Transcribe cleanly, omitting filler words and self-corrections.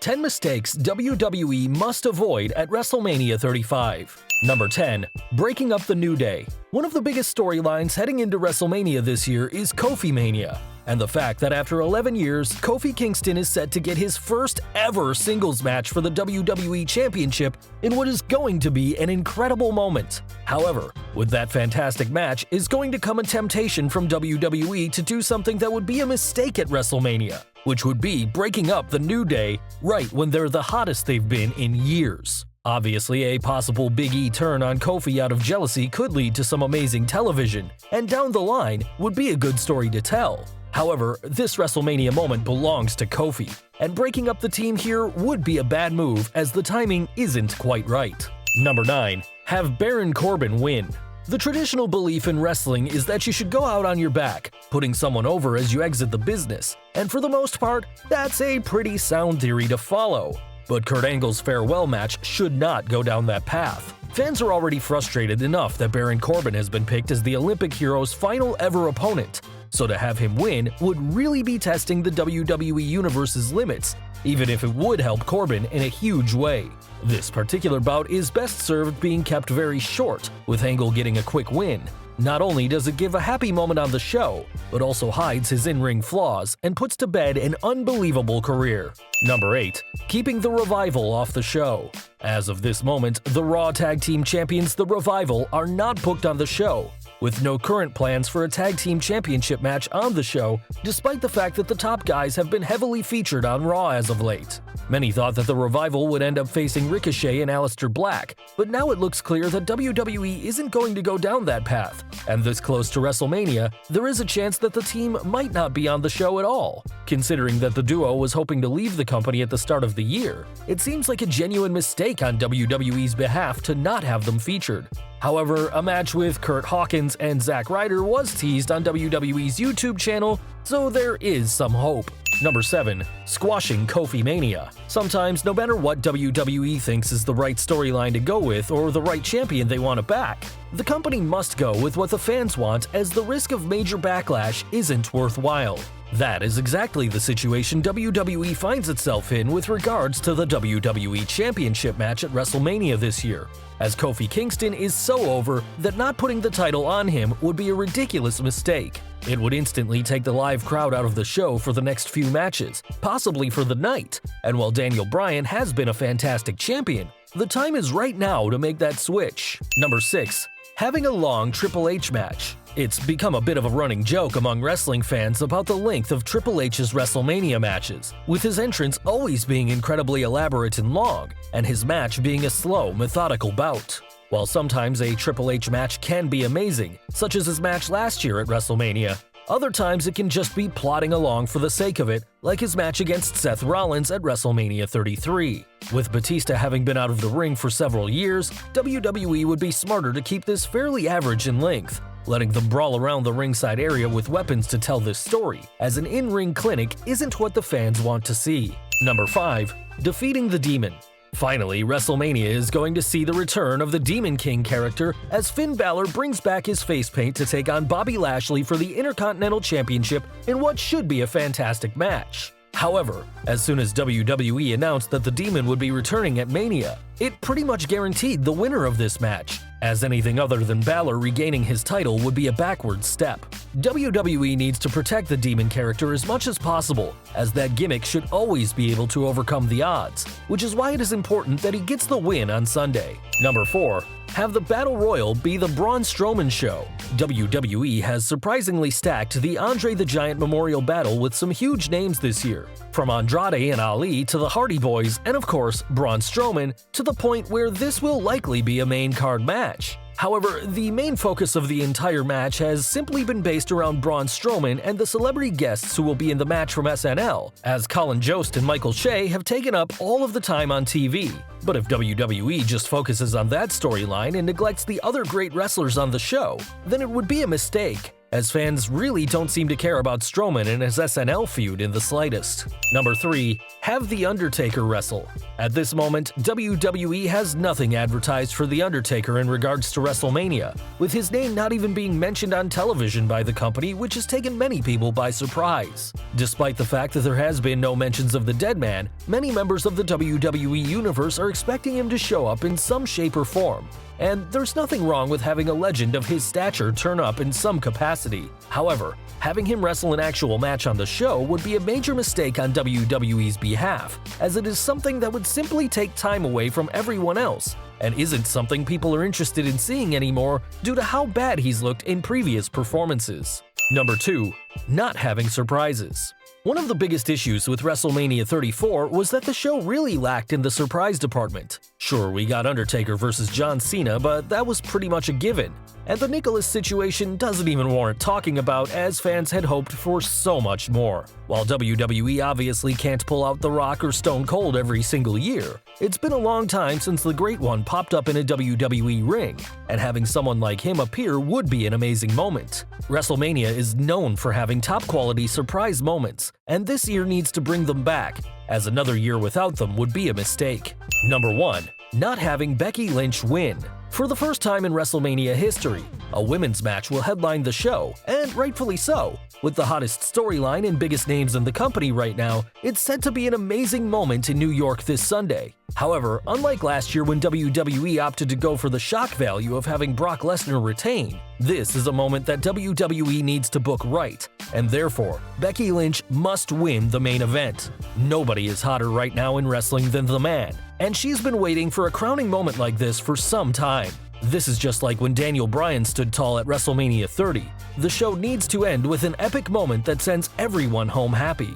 10 mistakes WWE must avoid at WrestleMania 35. Number 10. Breaking up the New Day. One of the biggest storylines heading into WrestleMania this year is Kofi Mania, and the fact that after 11 years, Kofi Kingston is set to get his first ever singles match for the WWE Championship in what is going to be an incredible moment. However, with that fantastic match is going to come a temptation from WWE to do something that would be a mistake at WrestleMania, which would be breaking up the New Day right when they're the hottest they've been in years. Obviously, a possible Big E turn on Kofi out of jealousy could lead to some amazing television, and down the line would be a good story to tell. However, this WrestleMania moment belongs to Kofi, and breaking up the team here would be a bad move as the timing isn't quite right. Number 9. Have Baron Corbin win. The traditional belief in wrestling is that you should go out on your back, putting someone over as you exit the business, and for the most part, that's a pretty sound theory to follow. But Kurt Angle's farewell match should not go down that path. Fans are already frustrated enough that Baron Corbin has been picked as the Olympic hero's final ever opponent, so to have him win would really be testing the WWE Universe's limits, even if it would help Corbin in a huge way. This particular bout is best served being kept very short, with Angle getting a quick win. Not only does it give a happy moment on the show, but also hides his in-ring flaws and puts to bed an unbelievable career. Number 8. Keeping the Revival off the show. As of this moment, the Raw Tag Team Champions The Revival are not booked on the show, with no current plans for a Tag Team Championship match on the show, despite the fact that the top guys have been heavily featured on Raw as of late. Many thought that the Revival would end up facing Ricochet and Aleister Black, but now it looks clear that WWE isn't going to go down that path, and this close to WrestleMania, there is a chance that the team might not be on the show at all. Considering that the duo was hoping to leave the company at the start of the year, it seems like a genuine mistake on WWE's behalf to not have them featured. However, a match with Kurt Hawkins and Zack Ryder was teased on WWE's YouTube channel, so there is some hope. Number 7. Squashing Kofi Mania. Sometimes, no matter what WWE thinks is the right storyline to go with or the right champion they want to back, the company must go with what the fans want, as the risk of major backlash isn't worthwhile. That is exactly the situation WWE finds itself in with regards to the WWE Championship match at WrestleMania this year, as Kofi Kingston is so over that not putting the title on him would be a ridiculous mistake. It would instantly take the live crowd out of the show for the next few matches, possibly for the night, and while Daniel Bryan has been a fantastic champion, the time is right now to make that switch. Number 6. Having a long Triple H match. It's become a bit of a running joke among wrestling fans about the length of Triple H's WrestleMania matches, with his entrance always being incredibly elaborate and long, and his match being a slow, methodical bout. While sometimes a Triple H match can be amazing, such as his match last year at WrestleMania, other times it can just be plodding along for the sake of it, like his match against Seth Rollins at WrestleMania 33. With Batista having been out of the ring for several years, WWE would be smarter to keep this fairly average in length, letting them brawl around the ringside area with weapons to tell this story, as an in-ring clinic isn't what the fans want to see. Number 5. Defeating the Demon. Finally, WrestleMania is going to see the return of the Demon King character as Finn Balor brings back his face paint to take on Bobby Lashley for the Intercontinental Championship in what should be a fantastic match. However, as soon as WWE announced that the Demon would be returning at Mania, it pretty much guaranteed the winner of this match, as anything other than Balor regaining his title would be a backward step. WWE needs to protect the Demon character as much as possible, as that gimmick should always be able to overcome the odds, which is why it is important that he gets the win on Sunday. Number 4. Have the Battle Royal be the Braun Strowman show. WWE has surprisingly stacked the Andre the Giant Memorial Battle with some huge names this year, from Andrade and Ali to the Hardy Boys and of course Braun Strowman, to the point where this will likely be a main card match. However, the main focus of the entire match has simply been based around Braun Strowman and the celebrity guests who will be in the match from SNL, as Colin Jost and Michael Shea have taken up all of the time on TV. But if WWE just focuses on that storyline and neglects the other great wrestlers on the show, then it would be a mistake. as fans really don't seem to care about Strowman and his SNL feud in the slightest. Number 3. Have The Undertaker wrestle. At this moment, WWE has nothing advertised for The Undertaker in regards to WrestleMania, with his name not even being mentioned on television by the company, which has taken many people by surprise. Despite the fact that there has been no mentions of the dead man, many members of the WWE Universe are expecting him to show up in some shape or form. And there's nothing wrong with having a legend of his stature turn up in some capacity. However, having him wrestle an actual match on the show would be a major mistake on WWE's behalf, as it is something that would simply take time away from everyone else, and isn't something people are interested in seeing anymore due to how bad he's looked in previous performances. Number 2. Not having surprises. One of the biggest issues with WrestleMania 34 was that the show really lacked in the surprise department. Sure, we got Undertaker versus John Cena, but that was pretty much a given. And the Nicholas situation doesn't even warrant talking about, as fans had hoped for so much more. While WWE obviously can't pull out The Rock or Stone Cold every single year, it's been a long time since the Great One popped up in a WWE ring, and having someone like him appear would be an amazing moment. WrestleMania is known for having top-quality surprise moments, and this year needs to bring them back, as another year without them would be a mistake. Number 1. Not having Becky Lynch win. For the first time in WrestleMania history, a women's match will headline the show, and rightfully so. With the hottest storyline and biggest names in the company right now, it's said to be an amazing moment in New York this Sunday. However, unlike last year when WWE opted to go for the shock value of having Brock Lesnar retain, this is a moment that WWE needs to book right, and therefore, Becky Lynch must win the main event. Nobody is hotter right now in wrestling than the man, and she's been waiting for a crowning moment like this for some time. This is just like when Daniel Bryan stood tall at WrestleMania 30. The show needs to end with an epic moment that sends everyone home happy.